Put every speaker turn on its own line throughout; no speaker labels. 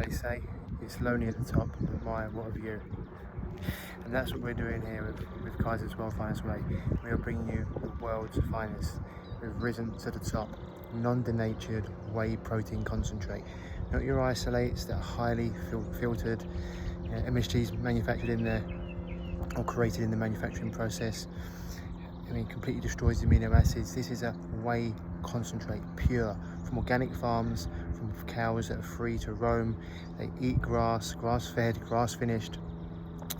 they say, it's lonely at the top, but my, what a view. And that's what we're doing here with Kaizen's Finest Whey. We are bringing you the world's finest. We've risen to the top. Non-denatured whey protein concentrate. Not your isolates that are highly filtered, MSGs manufactured in there or created in the manufacturing process. I mean, completely destroys the amino acids. This is a whey concentrate, pure, from organic farms, from cows that are free to roam. They eat grass, grass-fed, grass-finished.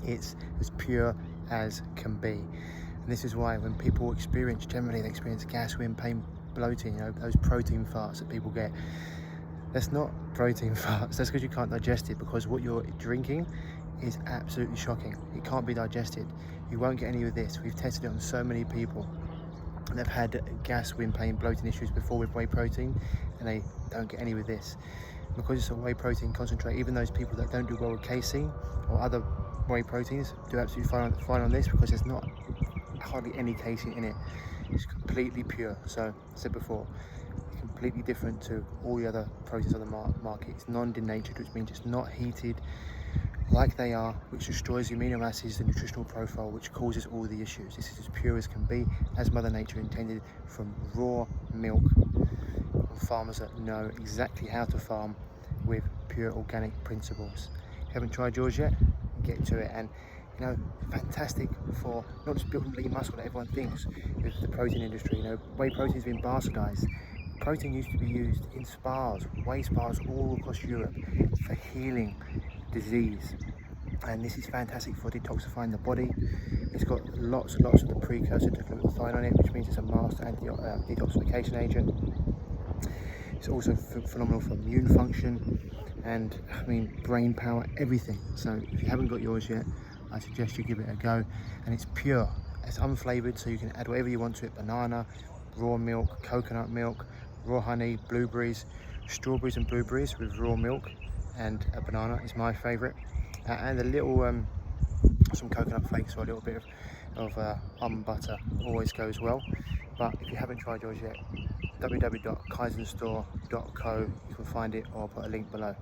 It's as pure as can be. And this is why when people generally they experience gas, wind, pain, bloating, you know, those protein farts that people get. That's not protein farts, that's because you can't digest it, because what you're drinking is absolutely shocking. It can't be digested. You won't get any of this. We've tested it on so many people and they've had gas, wind, pain, bloating issues before with whey protein, and they don't get any with this. Because it's a whey protein concentrate, even those people that don't do well with casein or other whey proteins do absolutely fine on this, because there's not hardly any casein in it. It's completely pure. So, as I said before, completely different to all the other proteins on the market. It's non-denatured, which means it's not heated like they are, which destroys the amino acids, the nutritional profile, which causes all the issues. This is as pure as can be, as Mother Nature intended, from raw milk, from farmers that know exactly how to farm with pure organic principles. If you haven't tried yours yet, get to it. And you know, fantastic for not just building lean muscle that everyone thinks with the protein industry. You know, whey protein's been bastardized. Protein used to be used in spas, whey spas all across Europe, for healing disease. And this is fantastic for detoxifying the body. It's got lots of the precursor to glutathione on it, which means it's a master detoxification agent. It's also phenomenal for immune function and, I mean, brain power, everything. So if you haven't got yours yet, I suggest you give it a go. And it's pure, it's unflavoured, so you can add whatever you want to it: banana, raw milk, coconut milk, raw honey, blueberries, strawberries and blueberries with raw milk, and a banana is my favourite. And a little, some coconut flakes or a little bit of almond butter always goes well. But if you haven't tried yours yet, www.kaizenstore.co, you can find it, or I'll put a link below.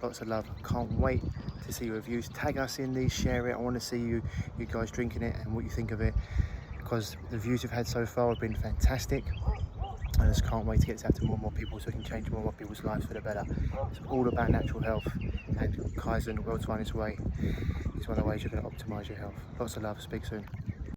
Lots of love. Can't wait to see your reviews. Tag us in these, share it. I want to see you guys drinking it and what you think of it, because the reviews we've had so far have been fantastic. I just can't wait to get this out to more and more people, so we can change more and more people's lives for the better. It's all about natural health, and Kaizen, World's Finest Whey, is one of the ways you're going to optimise your health. Lots of love. Speak soon.